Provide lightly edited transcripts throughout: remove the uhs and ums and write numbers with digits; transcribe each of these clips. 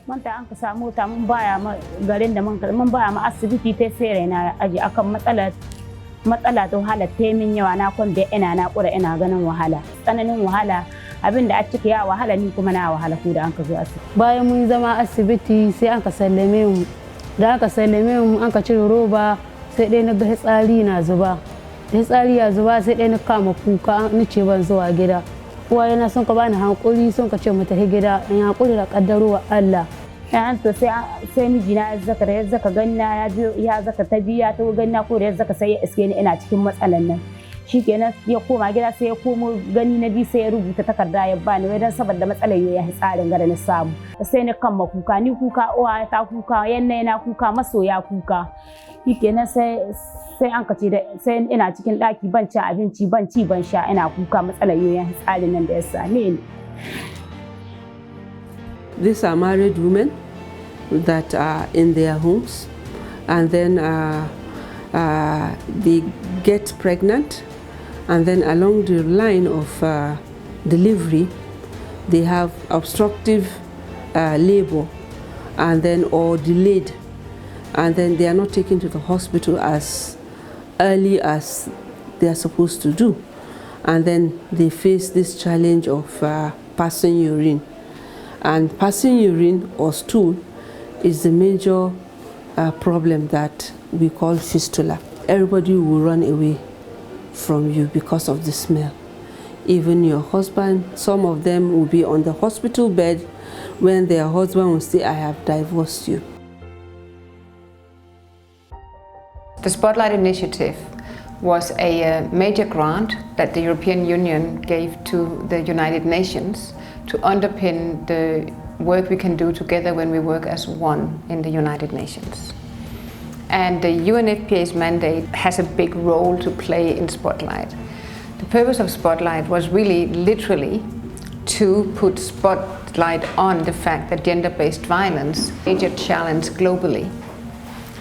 Manta an ka samu ta mun baya ma garin da mun baya ma asibiti ta fere na aji akan matsala ta wahala ta min yawa na kon da ina na kura ina ganin wahala tsananin wahala abinda a ciki ya wahala ni kuma na wahala ko da an ka zo asibiti. Bayan mun zama asibiti sai an ka sallame mu, da aka sallame mu an ka cire roba sai dai na ga hitsari na zuba, hitsari ya zuba sai dai na kama kuka ni ce ban zuwa gida. Uwaye na sun ka bani hankuri sun ka ce mu tafi gida in hankuri da kaddarowa Allah. To sai mijina ya zaka ganna ya zaka ta biya ta ganna ko da ya zaka sai ya iske ni ina cikin matsalan nan. Shikenan ya koma gida sai ya komo gani na bi sai ya rubuta takarda ya bani wai dan saboda matsalar ya tsarin gara na samu. Sai ni kan kuka ni kuka uwa ta kuka yanne na kuka masoya kuka. Shikenan sai an kace da sai ina cikin daki ban ci abinci ban ci ban sha ina kuka matsalar yoyon tsarin nan da ya same ni. These are married women that are in their homes, and then they get pregnant, and then along the line of delivery, they have obstructive labor, and then or delayed, and then they are not taken to the hospital as early as they are supposed to do, and then they face this challenge of passing urine. And passing urine or stool is the major problem that we call fistula. Everybody will run away from you because of the smell. Even your husband, some of them will be on the hospital bed when their husband will say, "I have divorced you." The Spotlight Initiative was a major grant that the European Union gave to the United Nations to underpin the work we can do together when we work as one in the United Nations. And the UNFPA's mandate has a big role to play in Spotlight. The purpose of Spotlight was really literally to put spotlight on the fact that gender-based violence is a major challenge globally.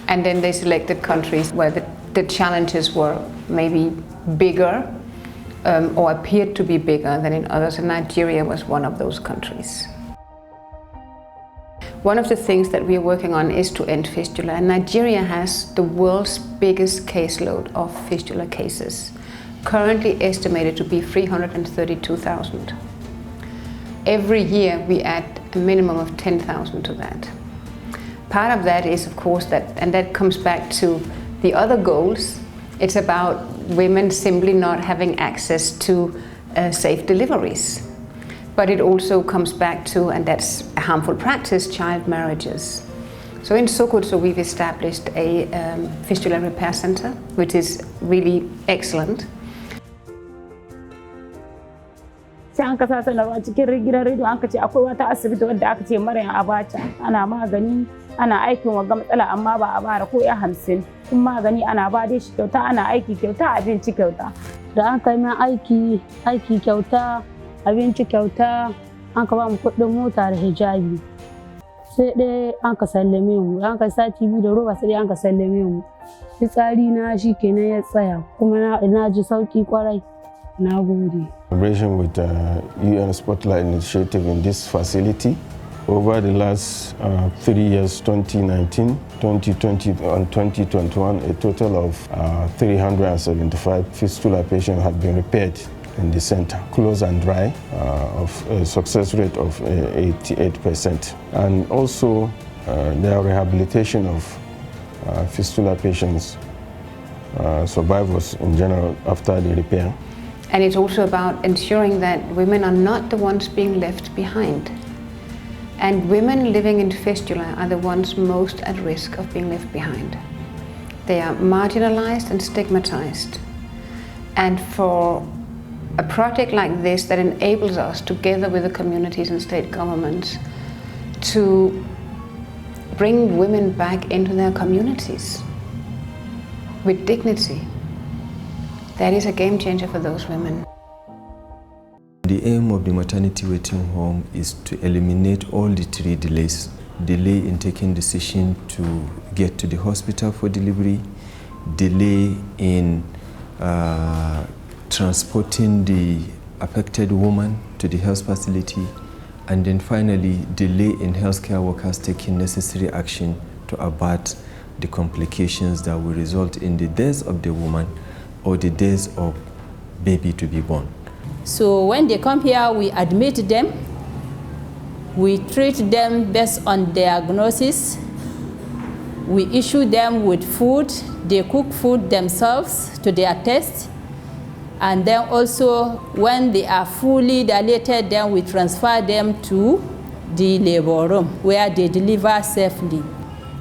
And then they selected countries where the challenges were maybe bigger or appeared to be bigger than in others, and Nigeria was one of those countries. One of the things that we are working on is to end fistula, and Nigeria has the world's biggest caseload of fistula cases, currently estimated to be 332,000. Every year we add a minimum of 10,000 to that. Part of that is, of course, that comes back to the other goals. It's about women simply not having access to safe deliveries. But it also comes back to, and that's a harmful practice, child marriages. So in Sokoto we've established a fistula repair center, which is really excellent. Sai an kasa sanarwa cikin gidan rediyo an kace akwai wata asibiti wadda aka ce Maryam Abacha ana magani ana aikin wa matsala amma ba a bara ko ya 50 kun magani ana ba dai shi kyauta ana aiki kyauta abinci kyauta da an kai min aiki kyauta abinci kyauta an ka ba mu kuɗin mota da hijabi sai dai an ka sallame mu an ka sati biyu da roba sai dai an ka sallame mu fitsari na shi kenan ya tsaya kuma na ji sauki kwarai na gode. Collaboration with the UN Spotlight Initiative in this facility. Over the last 3 years, 2019, 2020 and 2021, a total of 375 fistula patients have been repaired in the center, close and dry, of a success rate of 88%. And also the rehabilitation of fistula patients, survivors in general after the repair. And it's also about ensuring that women are not the ones being left behind. And women living in fistula are the ones most at risk of being left behind. They are marginalized and stigmatized. And for a project like this that enables us, together with the communities and state governments, to bring women back into their communities with dignity, that is a game changer for those women. The aim of the maternity waiting home is to eliminate all the 3 delays. Delay in taking decision to get to the hospital for delivery, delay in transporting the affected woman to the health facility, and then finally delay in healthcare workers taking necessary action to avert the complications that will result in the death of the woman or the death of baby to be born. So when they come here, we admit them, we treat them based on diagnosis, we issue them with food, they cook food themselves to their taste, and then also when they are fully dilated, then we transfer them to the labor room where they deliver safely.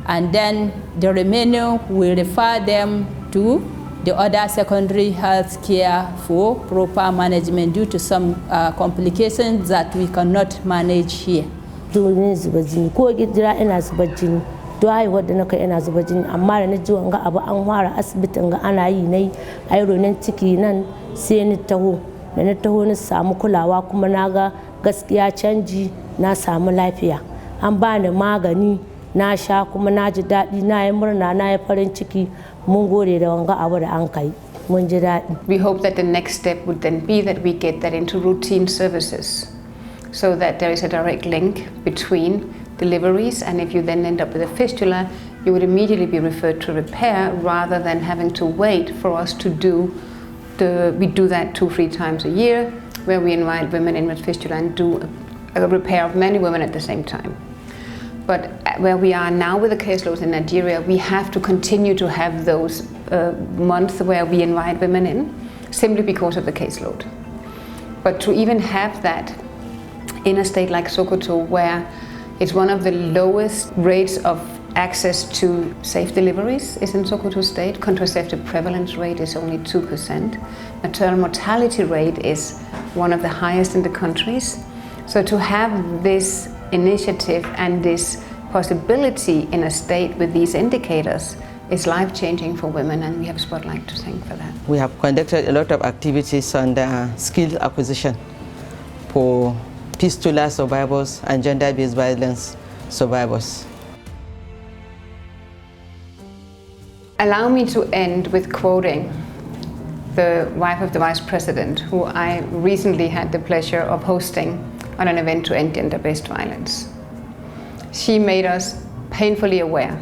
And then the remaining, we refer them to the other secondary health care for proper management due to some complications that we cannot manage here. Domin zuba jini ko gidira ina zuba jini to haihuwar da naka ina zuba jini amma da na ji wanga abu an fara asibitin ga ana yi nai aironin ciki nan sai ni taho da na taho ni samu kulawa kuma na ga gaskiya canji na samu lafiya an bani magani na sha kuma na ji daɗi na yi murna na yi farin ciki mun gode da wanga abu da an kai mun ji daɗi. We hope that the next step would then be that we get that into routine services so that there is a direct link between deliveries, and if you then end up with a fistula, you would immediately be referred to repair rather than having to wait for us to do we do that 2-3 times a year where we invite women in with fistula and do a repair of many women at the same time. But where we are now with the caseloads in Nigeria, we have to continue to have those months where we invite women in, simply because of the caseload. But to even have that in a state like Sokoto, where it's one of the lowest rates of access to safe deliveries is in Sokoto State. Contraceptive prevalence rate is only 2%. Maternal mortality rate is one of the highest in the countries. So to have this initiative and this possibility in a state with these indicators is life-changing for women, and we have Spotlight to thank for that. We have conducted a lot of activities on the skill acquisition for fistula survivors and gender-based violence survivors. Allow me to end with quoting the wife of the Vice President, who I recently had the pleasure of hosting on an event to end gender-based violence. She made us painfully aware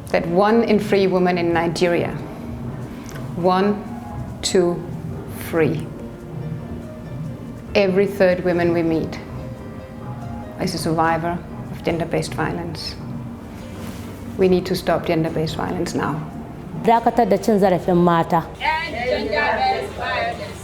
that 1 in 3 women in Nigeria, 1, 2, 3, every 3rd woman we meet is a survivor of gender-based violence. We need to stop gender-based violence now. Dakatar da cin zarafin mata. Gender-based violence.